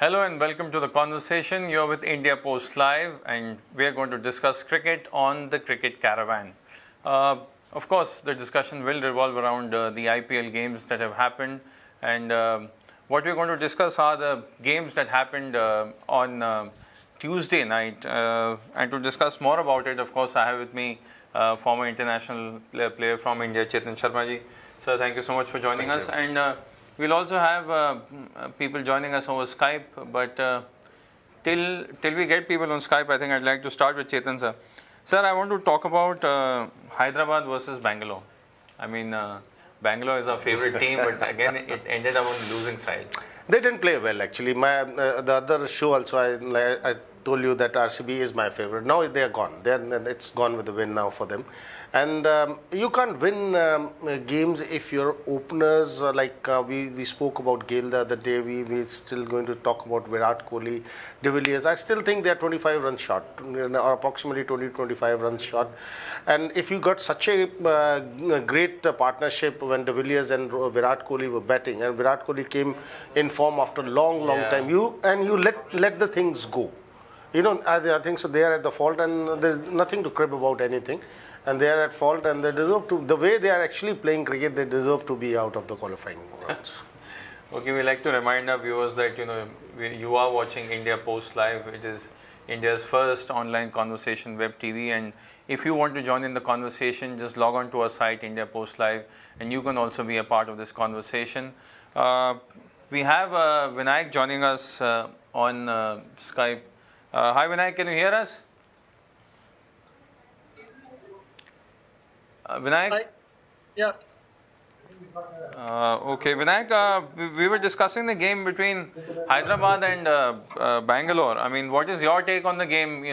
Hello and welcome to the conversation. You're with India Post Live, and we're going to discuss cricket on the Cricket Caravan. Of course, the discussion will revolve around the IPL games that have happened, and what we're going to discuss are the games that happened on Tuesday night. And to discuss more about it, of course, I have with me former international player from India, Chetan Sharma ji. Sir, thank you so much for joining us. And we'll also have people joining us over Skype, but till we get people on Skype, I think I'd like to start with Chetan sir. Sir, I want to talk about Hyderabad versus Bangalore. I mean, Bangalore is our favorite team, but again, it ended up on the losing side. They didn't play well, actually. The other show also, I told you that RCB is my favorite. Now they are gone. It's gone with the win now for them. And you can't win games if your openers, we spoke about Gale the other day, we're still going to talk about Virat Kohli, De Villiers. I still think they are 25 runs short, or approximately 20-25 runs short. And if you got such a great partnership when De Villiers and Virat Kohli were batting, and Virat Kohli came in form after a long time, you let the things go. You know, I think so. They are at the fault, and there's nothing to crib about anything. And they are at fault, and they deserve to. The way they are actually playing cricket, they deserve to be out of the qualifying rounds. Okay, we like to remind our viewers that you are watching India Post Live. It is India's first online conversation web TV, and if you want to join in the conversation, just log on to our site India Post Live, and you can also be a part of this conversation. We have Vinayak joining us on Skype. Hi Vinayak, can you hear us? Vinayak? Hi. Yeah. Okay, Vinayak, we were discussing the game between Hyderabad and Bangalore. I mean, what is your take on the game,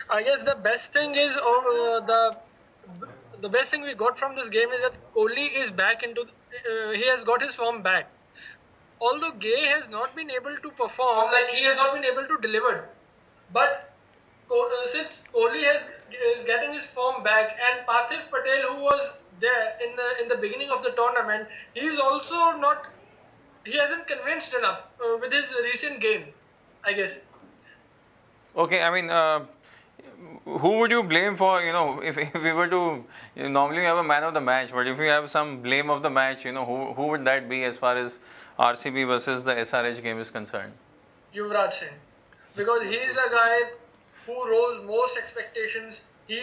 I guess the best thing is the best thing we got from this game is that Kohli is back he has got his form back. Although Gay has not been able to perform, he has not been able to deliver. But since Kohli is getting his form back, and Parthiv Patel, who was there in the beginning of the tournament, he hasn't convinced enough with his recent game, I guess. Okay, I mean, who would you blame for, if we were to, normally we have a man of the match, but if you have some blame of the match, who would that be as far as RCB versus the SRH game is concerned? Yuvraj Singh. Because he is a guy who rose most expectations. He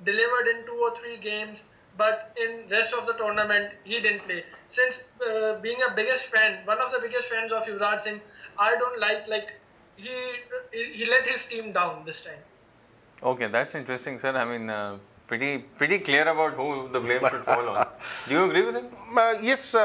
delivered in 2 or 3 games, but in rest of the tournament, he didn't play. Since being one of the biggest fans of Yuvraj Singh, I don't like he let his team down this time. Okay, that's interesting, sir. I mean, pretty clear about who the blame should fall on. Do you agree with him? Yes,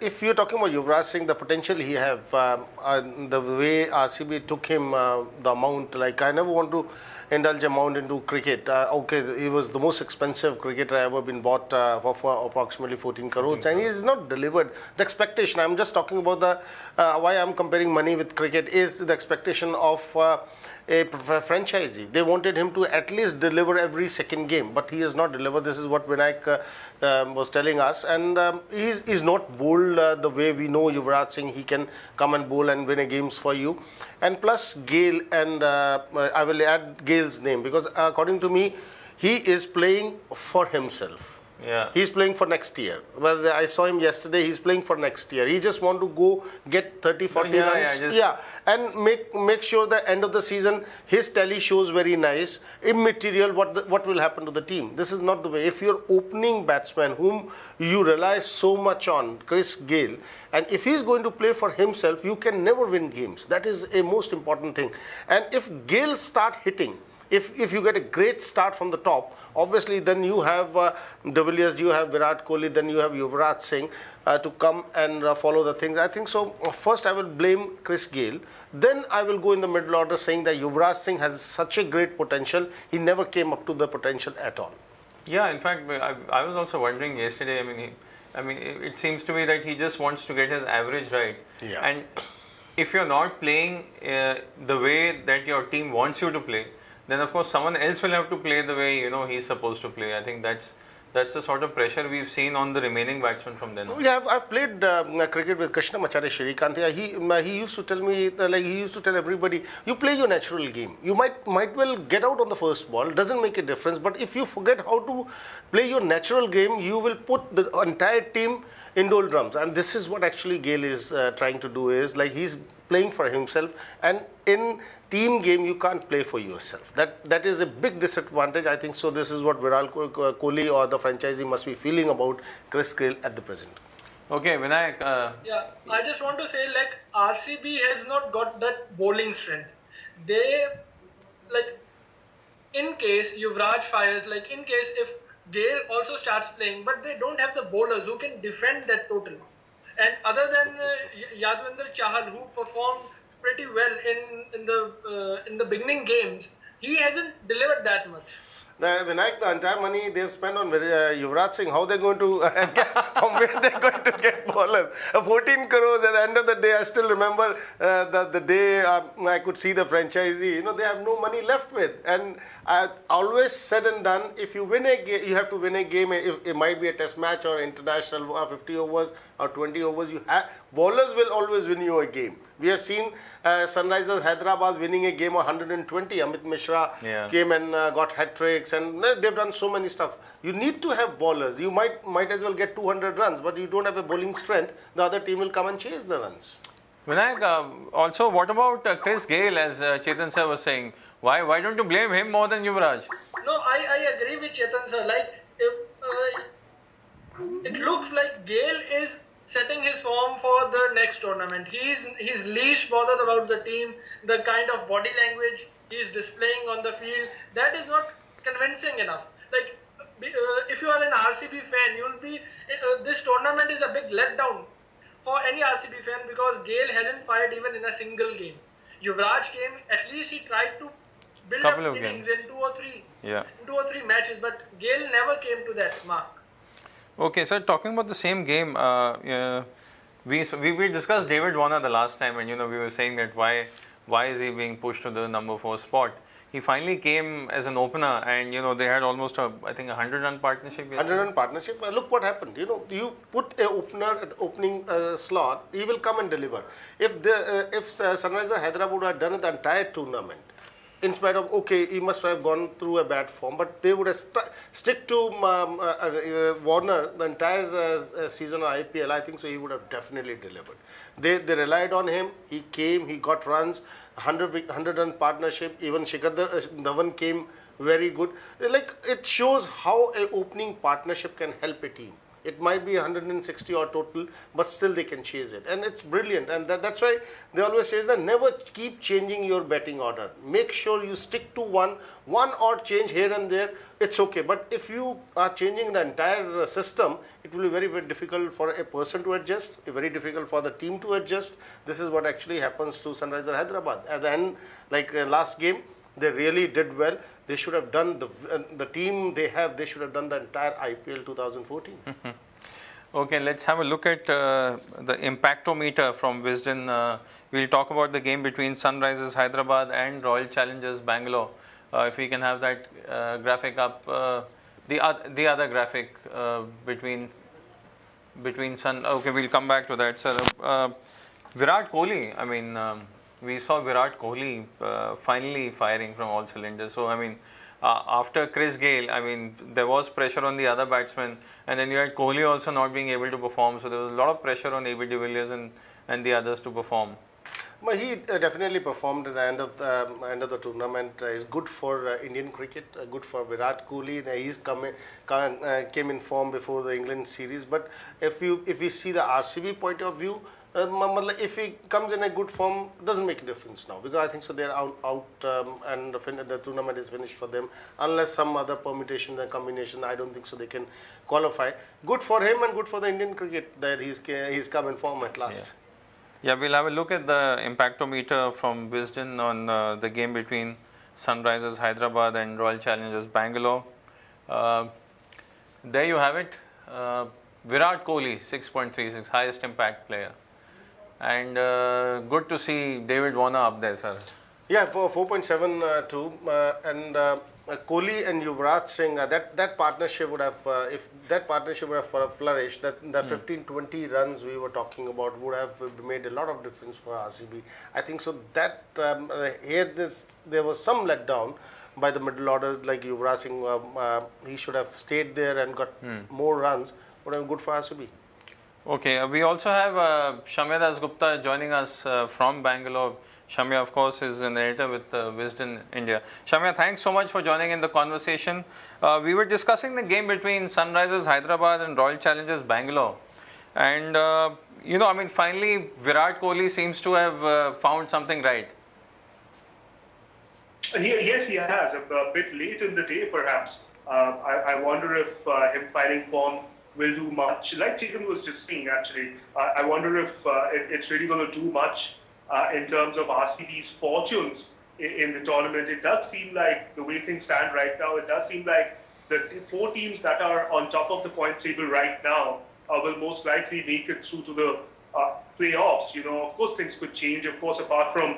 if you're talking about Yuvraj Singh, the potential he have, the way RCB took him, the amount, I never want to indulge amount into cricket. Okay, he was the most expensive cricketer ever been bought for approximately 14 crores, and he has not delivered. The expectation, I'm just talking about why I'm comparing money with cricket, is the expectation of a franchisee. They wanted him to at least deliver every second game, but he has not delivered. This is what Vinayak was telling us, and he's not bowled the way we know Yuvraj Singh. He can come and bowl and win a games for you. And plus Gale, and I will add Gale's name, because according to me, he is playing for himself. Yeah. He's playing for next year. Well, I saw him yesterday. He's playing for next year. He just want to go get 30, 40 runs. And make sure the end of the season, his tally shows very nice. Immaterial, what will happen to the team. This is not the way. If your opening batsman, whom you rely so much on, Chris Gale, and if he's going to play for himself, you can never win games. That is a most important thing. And if Gale start hitting, if you get a great start from the top, obviously then you have De Villiers, you have Virat Kohli, then you have Yuvraj Singh to come and follow the things. I think so. First I will blame Chris Gale. Then I will go in the middle order saying that Yuvraj Singh has such a great potential. He never came up to the potential at all. Yeah, in fact, I was also wondering yesterday, I mean, it seems to me that he just wants to get his average right. Yeah. And if you're not playing the way that your team wants you to play, then of course someone else will have to play the way he's supposed to play. I think that's that's the sort of pressure we've seen on the remaining batsmen from then on. Yeah, I've played cricket with Krishna Macharya Shrikant. Yeah, he used to tell me, he used to tell everybody, you play your natural game. You might well get out on the first ball, doesn't make a difference. But if you forget how to play your natural game, you will put the entire team in doldrums. And this is what actually Gale is trying to do, is like he's playing for himself, and in team game you can't play for yourself. That is a big disadvantage, I think. So this is what Virat Kohli or the franchisee must be feeling about Chris Gale at the present. Okay, Vinayak. Yeah, I just want to say, like, RCB has not got that bowling strength. They, like, in case Yuvraj fires, like in case if Gale also starts playing, but they don't have the bowlers who can defend that total. And other than Yadwinder Chahal, who performed pretty well in the beginning games, he hasn't delivered that much. Vinayak, the entire money they've spent on Yuvraj Singh, how they're going to from where they're going to get bowlers? 14 crores at the end of the day. I still remember the day I could see the franchisee. They have no money left with. And I always said and done, if you win a game, you have to win a game. It might be a test match or international 50 overs or 20 overs. Bowlers will always win you a game. We have seen Sunrisers Hyderabad winning a game of 120. Amit Mishra came and got hat-tricks, and they've done so many stuff. You need to have bowlers. You might as well get 200 runs, but you don't have a bowling strength. The other team will come and chase the runs. Vinayak, also, what about Chris Gale, as Chetan sir was saying? Why don't you blame him more than Yuvraj? No, I agree with Chetan sir. Like, it looks like Gale is setting his form for the next tournament. He's least bothered about the team, the kind of body language he's displaying on the field. That is not convincing enough. Like, if you are an RCB fan, you'll be. This tournament is a big letdown for any RCB fan, because Gale hasn't fired even in a single game. Yuvraj came. At least he tried to build Couple up of innings games. in two or three matches, but Gale never came to that mark. Okay, so talking about the same game, we discussed David Warner the last time, and we were saying that why is he being pushed to the number 4 spot? He finally came as an opener, and they had almost I think 100-run partnership. 100-run partnership. Look what happened. You put a opener at the opening slot, he will come and deliver. If Sunrisers Hyderabad would have done the entire tournament, in spite of, he must have gone through a bad form, but they would have stick to Warner the entire season of IPL. I think so he would have definitely delivered. They relied on him. He came, he got runs, 100-run partnership. Even Shikhar Dhawan came very good. Like, it shows how an opening partnership can help a team. It might be 160 or total, but still they can chase it. And it's brilliant. And that's why they always say that never keep changing your batting order. Make sure you stick to one odd change here and there. It's okay. But if you are changing the entire system, it will be very, very difficult for a person to adjust, very difficult for the team to adjust. This is what actually happens to Sunrisers Hyderabad. At the end, like last game, they really did well. They should have done the team they have. They should have done the entire IPL 2014. Okay, let's have a look at the impactometer from Wisden. We'll talk about the game between Sunrisers Hyderabad and Royal Challengers Bangalore. If we can have that graphic up, the other graphic between Sun. Okay, we'll come back to that, sir. Virat Kohli. I mean. We saw Virat Kohli finally firing from all cylinders. So, I mean, after Chris Gale, I mean, there was pressure on the other batsmen, and then you had Kohli also not being able to perform. So, there was a lot of pressure on AB de Villiers and the others to perform. But he definitely performed at the end of the tournament. It's good for Indian cricket, good for Virat Kohli. He's came in form before the England series. But if we see the RCB point of view, if he comes in a good form, doesn't make a difference now, because I think so they're out and the tournament is finished for them. Unless some other permutation and combination, I don't think so they can qualify. Good for him and good for the Indian cricket that he's come in form at last. Yeah, we'll have a look at the impactometer from Wisden on the game between Sunrisers Hyderabad and Royal Challengers Bangalore. There you have it. Virat Kohli, 6.36, highest impact player. And good to see David Warner up there, sir. Yeah, for 4.72, and Kohli and Yuvraj Singh, that partnership would have, if that partnership would have flourished, that the 15-20 runs we were talking about would have made a lot of difference for RCB. I think so that there was some letdown by the middle order, like Yuvraj Singh. He should have stayed there and got more runs. Would have been good for RCB. Okay, we also have Shamya Das Gupta joining us from Bangalore. Shamya, of course, is an editor with Wisden India. Shamya, thanks so much for joining in the conversation. We were discussing the game between Sunrisers Hyderabad and Royal Challengers Bangalore. And, finally, Virat Kohli seems to have found something right. Yes, he has. A bit late in the day, perhaps. I wonder if him finding form will do much. Like Chetan was just saying, actually, I wonder if it's really going to do much in terms of RCB's fortunes in the tournament. It does seem like, the way things stand right now, it does seem like the 4 teams that are on top of the point table right now will most likely make it through to the playoffs. Of course, things could change. Of course, apart from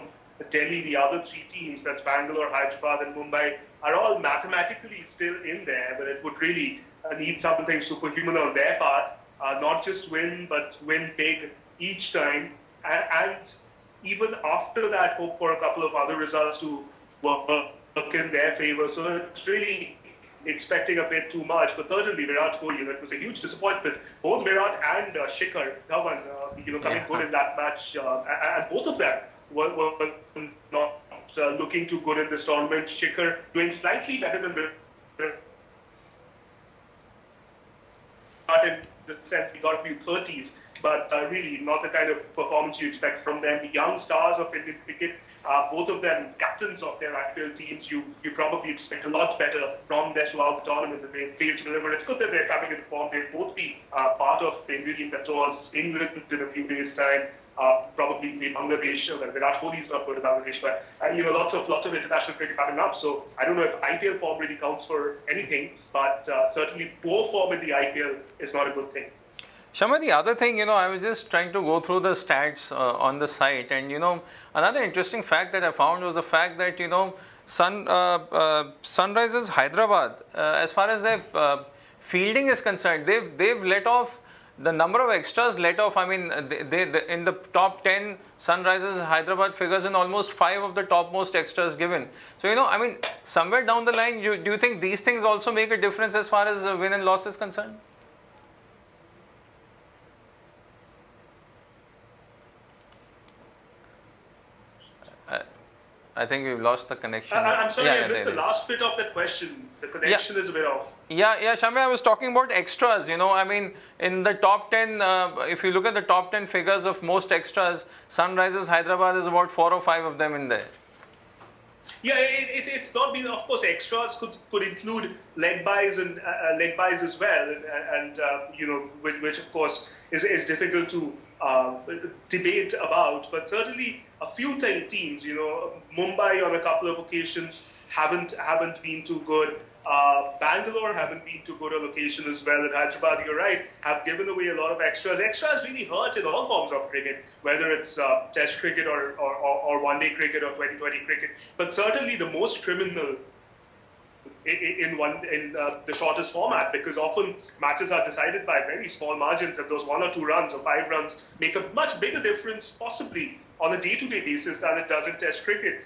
Delhi, the other 3 teams, that's Bangalore, Hyderabad and Mumbai, are all mathematically still in there, but it would really need something superhuman on their part, not just win, but win big each time, and even after that, hope for a couple of other results to work in their favor. So it's really expecting a bit too much, but certainly Virat Kohli, that was a huge disappointment. Both Virat and Shikhar Dhawan, coming good in that match, and both of them were not looking too good in this tournament. Shikhar doing slightly better than Virat in the sense he got a few 30s, but really not the kind of performance you expect from them. The young stars of Indian cricket, both of them captains of their IPL teams, you probably expect a lot better from them throughout the tournament that they failed to deliver. It's good that they're coming in form. They'll both be part of the Indian team that tours England in a few days' time. Probably the Bangladesh, Virat Kohli is not going to Bangladesh, but lots of international cricket coming up. So I don't know if IPL form really counts for anything, but certainly poor form in the IPL is not a good thing. Shamya, the other thing, I was just trying to go through the stats on the site, and another interesting fact that I found was the fact that Sunrisers Hyderabad, as far as their fielding is concerned, they've let off. The number of extras let off, they in the top 10, Sunrisers Hyderabad figures in almost 5 of the topmost extras given. So, somewhere down the line, do you think these things also make a difference as far as win and loss is concerned? I think we've lost the connection. I'm sorry, I missed the last bit of that question. The connection is a bit off. Yeah, Shamya, I was talking about extras, in the top 10, if you look at the top 10 figures of most extras, Sunrisers Hyderabad is about 4 or 5 of them in there. Yeah, it's not been, of course, extras could include leg buys and leg buys as well, and which of course is difficult to debate about, but certainly a few teams, Mumbai on a couple of occasions haven't been too good. Bangalore haven't been too good on occasion as well. And Hyderabad, you're right, have given away a lot of extras. Extras really hurt in all forms of cricket, whether it's Test cricket or one-day cricket or 2020 cricket. But certainly the most criminal in the shortest format, because often matches are decided by very small margins, and those 1 or 2 runs or 5 runs make a much bigger difference, possibly on a day-to-day basis, than it does in Test cricket.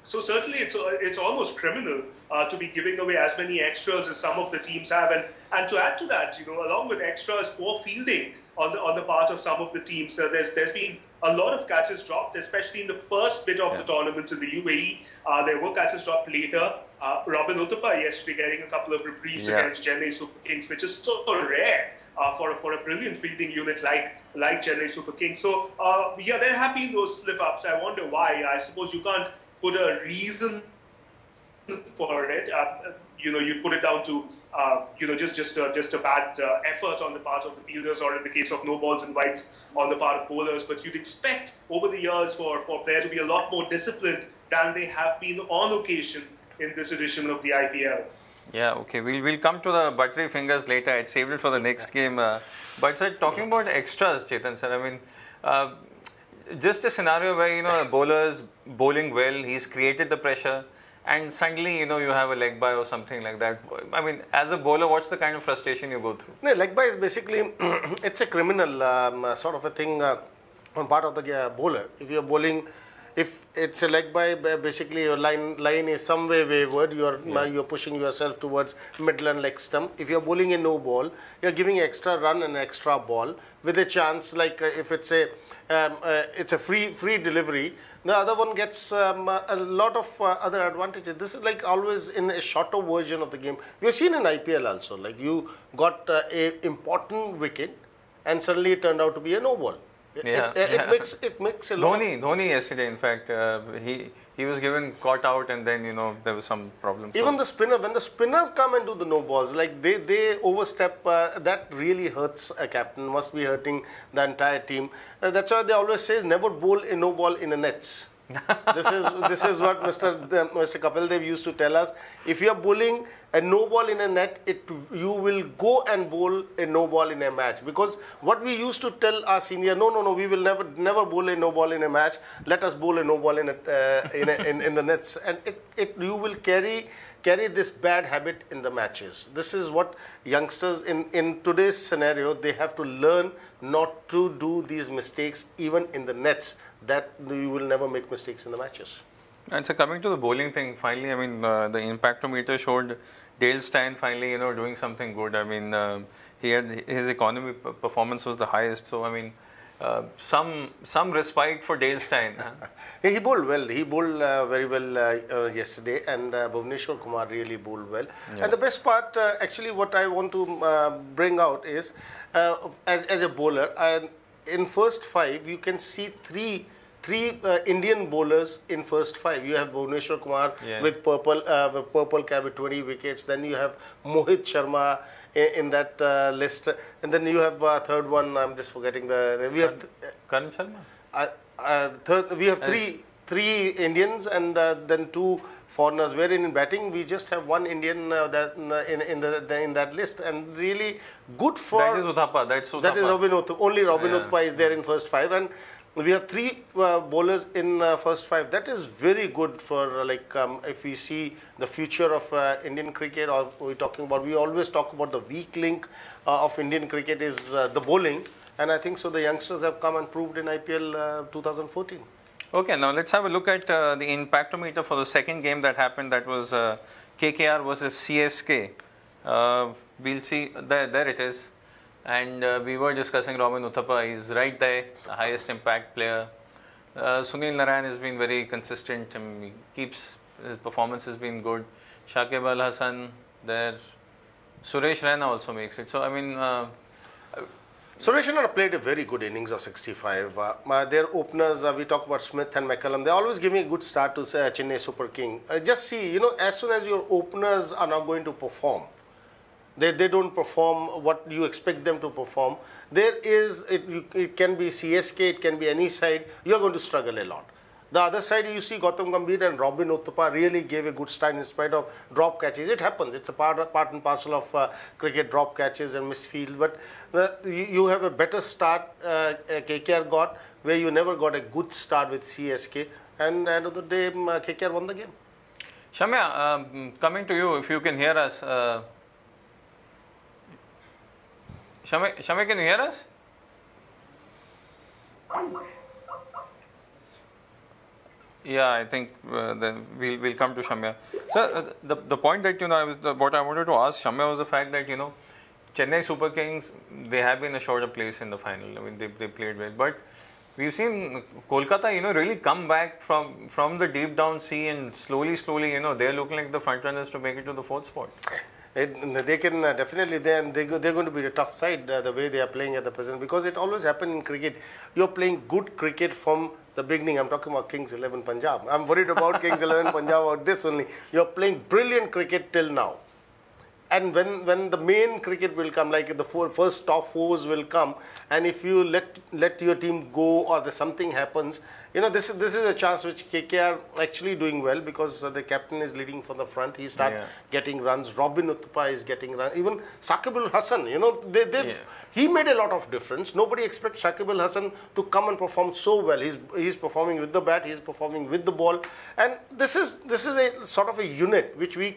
So certainly it's almost criminal to be giving away as many extras as some of the teams have, and to add to that, along with extras, poor fielding on the part of some of the teams. There's been a lot of catches dropped, especially in the first bit of the tournament in the UAE. There were catches dropped later. Robin Uthappa yesterday getting a couple of reprieves against Chennai Super Kings, which is so rare for a brilliant fielding unit like Chennai Super Kings. So there have been those slip-ups. I wonder why. I suppose you can't put a reason for it. You put it down to just a bad effort on the part of the fielders, or in the case of no balls and whites on the part of bowlers. But you'd expect over the years for players to be a lot more disciplined than they have been on occasion in this edition of the IPL. Yeah, okay. We'll come to the buttery fingers later. I'd saved it for the next game. But sir, talking about extras, Chetan sir, just a scenario where, a bowler's bowling well, he's created the pressure, and suddenly, you have a leg bye or something like that. I mean, as a bowler, what's the kind of frustration you go through? No, leg bye is basically, it's a criminal sort of a thing on part of the bowler. If you're bowling, if it's a leg bye, basically your line is some way wayward. You're pushing yourself towards middle and leg stump. If you're bowling a no ball, you're giving extra run and extra ball with a chance. Like if it's a free delivery, the other one gets a lot of other advantages. This is like always in a shorter version of the game. We've seen in IPL also. Like you got a important wicket, and suddenly it turned out to be a no ball. It makes a lot. Dhoni yesterday, in fact, he was caught out, and then there was some problem. Even the spinner, when the spinners come and do the no balls, like they overstep, that really hurts a captain. Must be hurting the entire team. That's why they always say never bowl a no ball in a nets. This is what Mr. Kapil Dev used to tell us. If you are bowling a no ball in a net, you will go and bowl a no ball in a match. Because what we used to tell our senior, no, we will never bowl a no ball in a match. Let us bowl a no ball in the nets, and you will carry this bad habit in the matches. This is what youngsters in today's scenario, they have to learn not to do these mistakes even in the nets, that you will never make mistakes in the matches. And so coming to the bowling thing, finally, I mean, the impactometer showed Dale Steyn finally, doing something good. I mean, his economy performance was the highest. So, I mean, some respite for Dale Steyn. Huh? He bowled well. He bowled very well yesterday, and Bhuvneshwar Kumar really bowled well. Yeah. And the best part, actually, what I want to bring out is, as a bowler, in first five, you can see three Indian bowlers in first five. You have Bhuvneshwar Kumar with purple cap with 20 wickets. Then you have Mohit Sharma in that list, and then you have third one. I'm just forgetting we have Karan Sharma. We have three Indians and then two foreigners. Wherein in batting we just have one Indian in that list, and really good for that is Uthappa. That is Robin Uthappa. Only Robin Uthappa is there in first five, and we have three bowlers in first five. That is very good for if we see the future of Indian cricket, or we always talk about the weak link of Indian cricket is the bowling, and I think so the youngsters have come and proved in IPL 2014. Okay, now let's have a look at the impactometer for the second game that happened. That was KKR versus CSK. We'll see, there it is. And we were discussing Robin Uthappa. He's right there, the highest impact player. Sunil Narayan has been very consistent. His performance has been good. Shakib Al Hasan there. Suresh Raina also makes it. So, I mean... Suresh Raina played a very good innings of 65. Their openers, we talk about Smith and McCallum, they always give me a good start to Chennai Super King. Just see, as soon as your openers are not going to perform, they don't perform what you expect them to perform, it can be CSK, it can be any side, you're going to struggle a lot. The other side, you see Gautam Gambhir and Robin Uthappa really gave a good start in spite of drop catches. It happens. It's a part and parcel of cricket, drop catches and missed field. But you have a better start KKR got, where you never got a good start with CSK. And at the end of the day, KKR won the game. Shamya, coming to you, if you can hear us. Shamya, can you hear us? Yeah, I think then we'll come to Shamya. So the point that what I wanted to ask Shamya was the fact that Chennai Super Kings, they have been assured a place in the final. I mean they played well, but we've seen Kolkata really come back from the deep down sea, and slowly they're looking like the front runners to make it to the fourth spot. They can definitely, they're going to be a tough side the way they are playing at the present, because it always happens in cricket. You're playing good cricket from the beginning. I'm talking about Kings 11 Punjab. I'm worried about Kings 11 Punjab, about this only. You're playing brilliant cricket till now. and when the main cricket will come, like the first top fours will come, and if you let your team go or something happens, this is a chance which KKR actually doing well, because the captain is leading from the front. He start getting runs. Robin Uthappa is getting runs. Even Saqib Al Hasan, he made a lot of difference. Nobody expects Saqib Al Hasan to come and perform so well. He's performing with the bat. He's performing with the ball, and this is a sort of a unit which we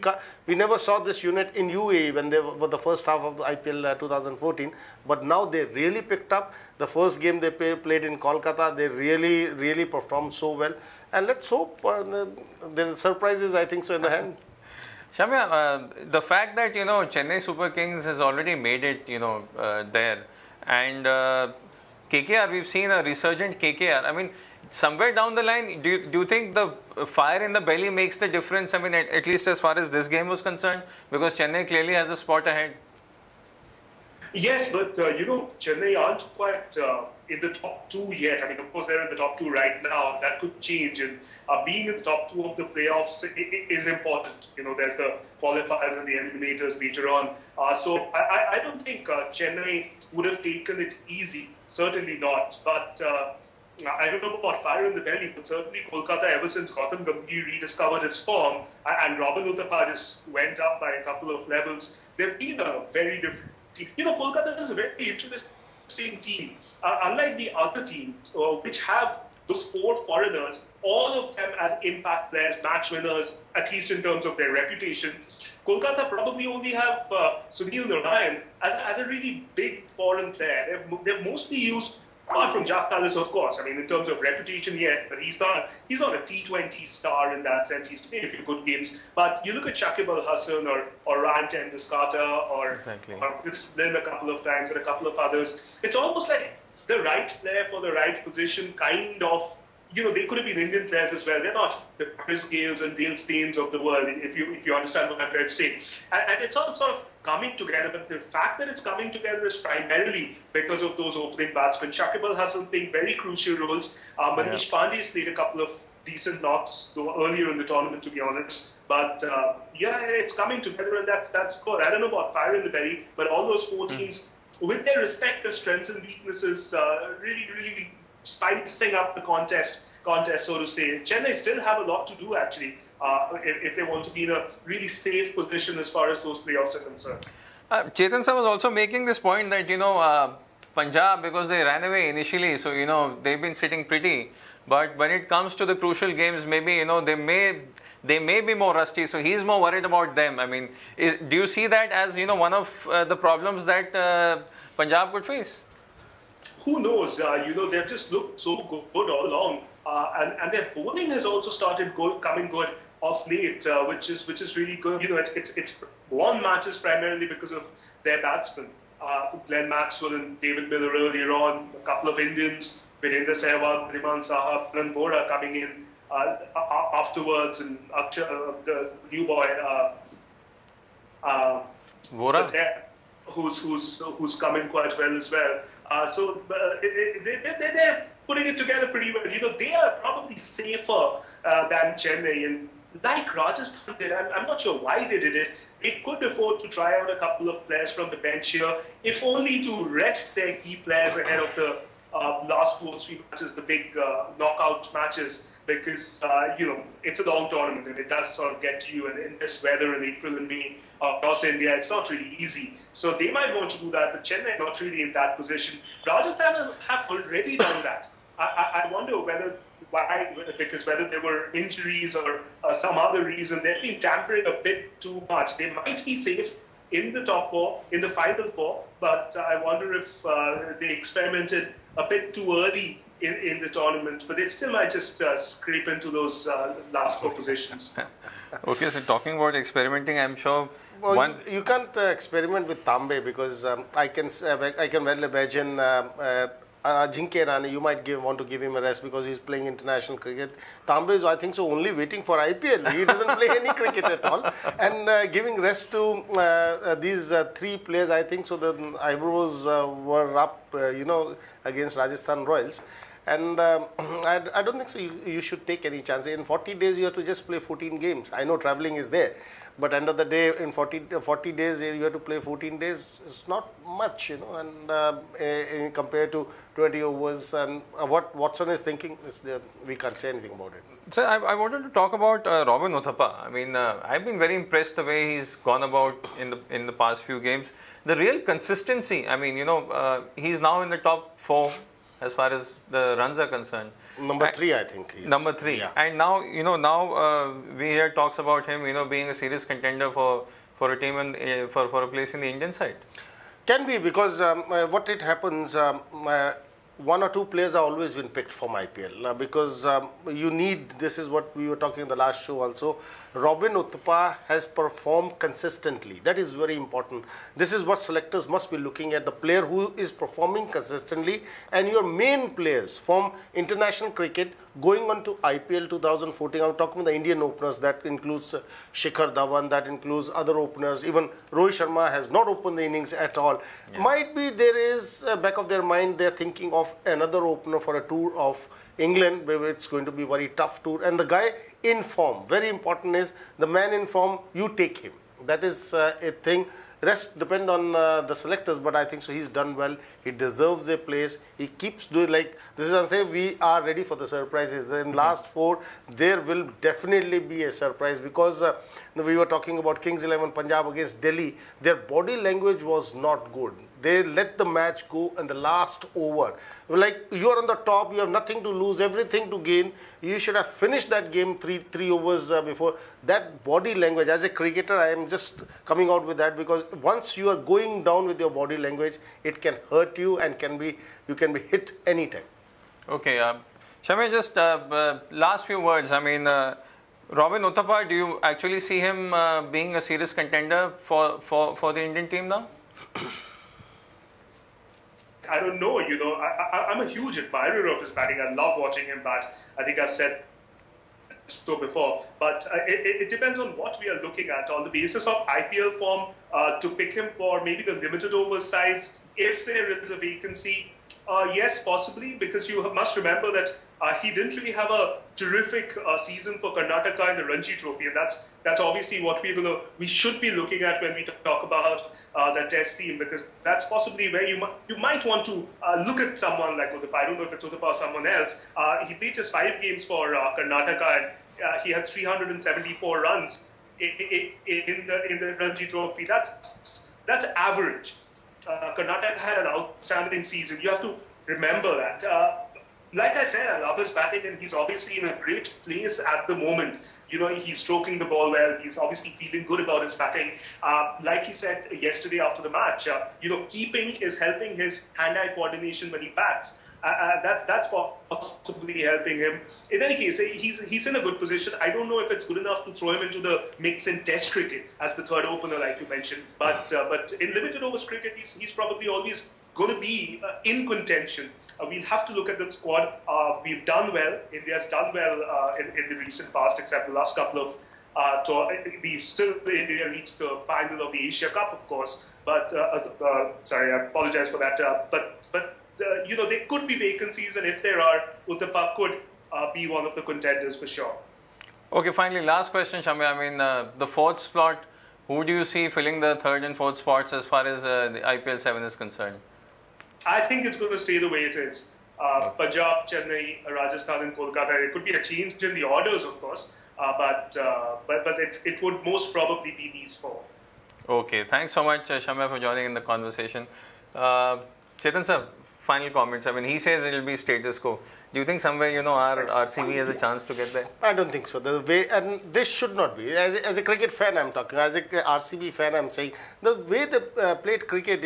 never saw this unit in UAE when they were the first half of the IPL 2014. But now they really picked up. The first game they played in Kolkata, they really performed so well. And let's hope there are surprises, I think so, in the hand. Shamya, the fact that Chennai Super Kings has already made it there, and KKR, we've seen a resurgent KKR. I mean, somewhere down the line, do you think the fire in the belly makes the difference? I mean, at least as far as this game was concerned, because Chennai clearly has a spot ahead. Yes, but Chennai aren't quite in the top two yet. I mean, of course, they're in the top two right now. That could change, and being in the top two of the playoffs is important. There's the qualifiers and the eliminators later on. So I don't think Chennai would have taken it easy. Certainly not. But I don't know about fire in the belly, but certainly Kolkata, ever since Gautam Gambhir rediscovered its form, and Robin Uthappa just went up by a couple of levels, they've been a very different team. Kolkata is a very interesting team. Unlike the other teams, which have those four foreigners, all of them as impact players, match winners, at least in terms of their reputation, Kolkata probably only have Sunil Narayan as a really big foreign player. They've mostly used, apart from Jack Callis, of course. I mean, in terms of reputation, yes, but he's not a T20 star in that sense. He's played a few good games. But you look at Shakib Al Hasan or Ryan Tenduskarta or Wisden a couple of times, and a couple of others. It's almost like the right player for the right position, kind of. They could have been Indian players as well. They're not the Chris Gales and Dale Steins of the world, if you understand what I'm trying to say. And it's all sort of coming together, but the fact that it's coming together is primarily because of those opening batsmen. Shakib Al Hasan playing very crucial roles. Manish Pandey's played a couple of decent knocks, though earlier in the tournament, to be honest. But it's coming together, and that's good. I don't know about fire in the belly, but all those four teams, with their respective strengths and weaknesses, really spicing up the contest, so to say. Chennai still have a lot to do, actually, if they want to be in a really safe position as far as those playoffs are concerned. Chetan sir was also making this point that, Punjab, because they ran away initially, so, they've been sitting pretty. But when it comes to the crucial games, maybe, they may be more rusty, so he's more worried about them. I mean, do you see that as, one of the problems that Punjab could face? Who knows? They've just looked so good all along, and their bowling has also started coming good of late, which is really good. It's won matches primarily because of their batsmen, Glenn Maxwell and David Miller earlier on, a couple of Indians, Virendra Sehwag, Riman Sahab, and Bora coming in afterwards, and the new boy, Bora, who's come in quite well as well. So they're putting it together pretty well. They are probably safer than Chennai. And like Rajasthan did, I'm not sure why they did it. They could afford to try out a couple of players from the bench here, if only to rest their key players ahead of the last 2 or 3 matches, the big knockout matches, because it's a long tournament and it does sort of get to you. And in this weather in April and May across India, it's not really easy. So they might want to do that, but Chennai not really in that position. Rajasthan have already done that. I wonder whether there were injuries or some other reason. They've been tampering a bit too much. They might be safe in the top 4, in the final 4, but I wonder if they experimented a bit too early in the tournament, but they still might just scrape into those last 4 positions. Okay, so talking about experimenting, I'm sure you can't experiment with Tambe, because I can well imagine Ajinkya Rane, you might want to give him a rest because he's playing international cricket. Tambe is, I think so, only waiting for IPL. He doesn't play any cricket at all. And giving rest to these 3 players, I think so, the eyebrows were up, against Rajasthan Royals. And I don't think so. You should take any chance. In 40 days, you have to just play 14 games. I know traveling is there, but end of the day, in 40 days, you have to play 14 days. It's not much, and compared to 20 overs. And what Watson is thinking, we can't say anything about it. So I wanted to talk about Robin Uthappa. I mean, I've been very impressed the way he's gone about in the past few games. The real consistency. I mean, he's now in the top 4 as far as the runs are concerned. Number 3, I think. Number 3. Yeah. And now, we hear talks about him, being a serious contender for a team and for a place in the Indian side. Can be, because what it happens, 1 or 2 players are always been picked from IPL because you need, this is what we were talking in the last show also, Robin Uthappa has performed consistently. That is very important. This is what selectors must be looking at, the player who is performing consistently, and your main players from international cricket going on to IPL 2014. I'm talking about the Indian openers. That includes Shikhar Dhawan, that includes other openers. Even Rohit Sharma has not opened the innings at all. Yeah. Might be there is back of their mind, they're thinking of another opener for a tour of England, where it's going to be very tough tour. And the guy in form, very important is the man in form, you take him. That is a thing. Rest depend on the selectors, but I think so he's done well. He deserves a place. He keeps doing, like, this is what I'm saying, we are ready for the surprises. In last 4, there will definitely be a surprise, because we were talking about Kings 11 Punjab against Delhi. Their body language was not good. They let the match go in the last over. Like, you're on the top, you have nothing to lose, everything to gain. You should have finished that game three overs before. That body language, as a cricketer, I am just coming out with that, because once you are going down with your body language, it can hurt you and you can be hit anytime. Okay, Shamir, just last few words. I mean, Robin Uthappa, do you actually see him being a serious contender for the Indian team now? I don't know, I'm a huge admirer of his batting. I love watching him bat. I think I've said so before. But it depends on what we are looking at. On the basis of IPL form, to pick him for maybe the limited over sides, if there is a vacancy, yes, possibly, because you must remember that he didn't really have a terrific season for Karnataka in the Ranji Trophy, and that's obviously what we should be looking at when we talk about the Test team, because that's possibly where you might want to look at someone like Uthappa. I don't know if it's Uthappa or someone else. He played just 5 games for Karnataka, and he had 374 runs in the Ranji Trophy. That's average. Karnataka had an outstanding season. You have to remember that. Like I said, I love his batting, and he's obviously in a great place at the moment. He's stroking the ball well. He's obviously feeling good about his batting. Like he said yesterday after the match, keeping is helping his hand-eye coordination when he bats. That's possibly helping him. In any case, he's in a good position. I don't know if it's good enough to throw him into the mix in Test cricket as the third opener, like you mentioned. But in limited overs cricket, he's probably always going to be in contention. We'll have to look at the squad. We've done well. India's done well in the recent past, except the last couple of we've still, India reached the final of the Asia Cup, of course. But sorry, I apologize for that. But there could be vacancies, and if there are, Uthappa could be one of the contenders for sure. Okay, finally, last question, Shamir. I mean, the 4th slot, who do you see filling the 3rd and 4th spots as far as the IPL 7 is concerned? I think it's going to stay the way it is. Punjab, Chennai, Rajasthan, and Kolkata. It could be a change in the orders, of course, but it would most probably be these 4. Okay, thanks so much, Shamir, for joining in the conversation. Chetan sir, final comments. I mean, he says it will be status quo. Do you think somewhere, our RCB has a chance to get there? I don't think so. The way, and this should not be. As a cricket fan, I'm talking. As a RCB fan, I'm saying the way they played cricket,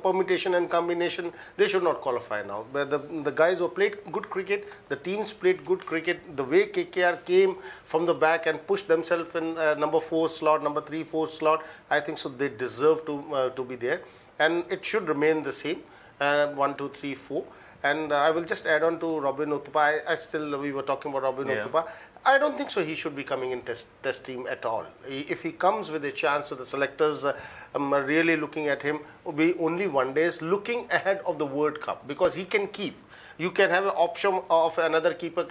permutation and combination, they should not qualify now. But the guys who played good cricket, the teams played good cricket. The way KKR came from the back and pushed themselves in number 4 slot, number 3, 4 slot, I think so. They deserve to be there, and it should remain the same. 1, 2, 3, 4. And I will just add on to Robin Uthappa. We were talking about Robin Uthappa. I don't think so he should be coming in test team at all. If he comes with a chance, so the selectors are really looking at him, will be only 1 days, looking ahead of the World Cup, because he can keep. you can have an option of another keeper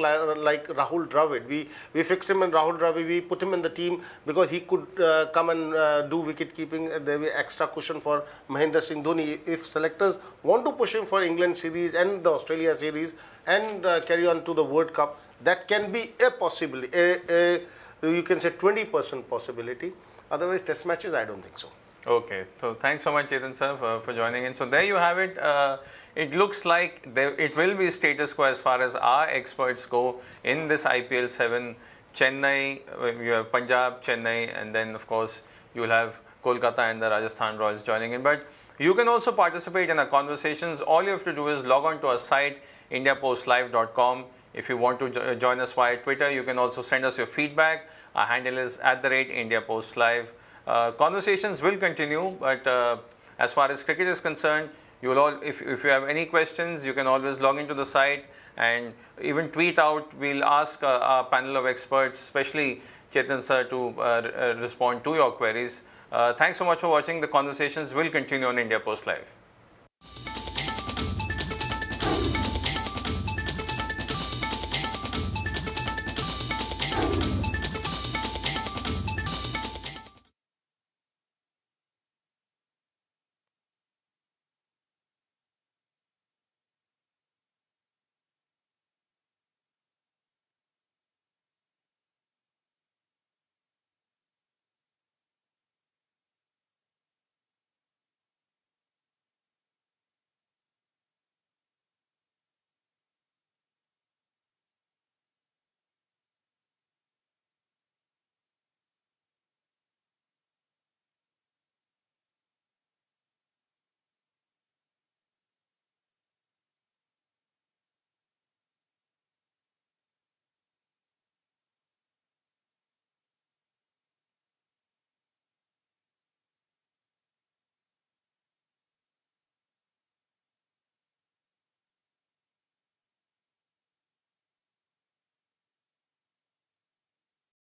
like Rahul Dravid. We fixed him in Rahul Dravid. We put him in the team because he could come and do wicket keeping. There will be extra cushion for Mahendra Singh Dhoni. If selectors want to push him for England series and the Australia series and carry on to the World Cup, that can be a possibility. You can say 20% possibility. Otherwise, test matches, I don't think so. Okay, so thanks so much, Chetan sir, for joining in. So there you have it. It looks like it will be status quo as far as our experts go in this IPL 7. Chennai, you have Punjab, Chennai, and then of course you will have Kolkata and the Rajasthan Royals joining in. But you can also participate in our conversations. All you have to do is log on to our site, indiapostlive.com. If you want to join us via Twitter, you can also send us your feedback. Our handle is @IndiaPostLive. Conversations will continue, but as far as cricket is concerned, if you have any questions, you can always log into the site and even tweet out. We'll ask our panel of experts, especially Chetan sir, to respond to your queries. Thanks so much for watching. The conversations will continue on India Post Live.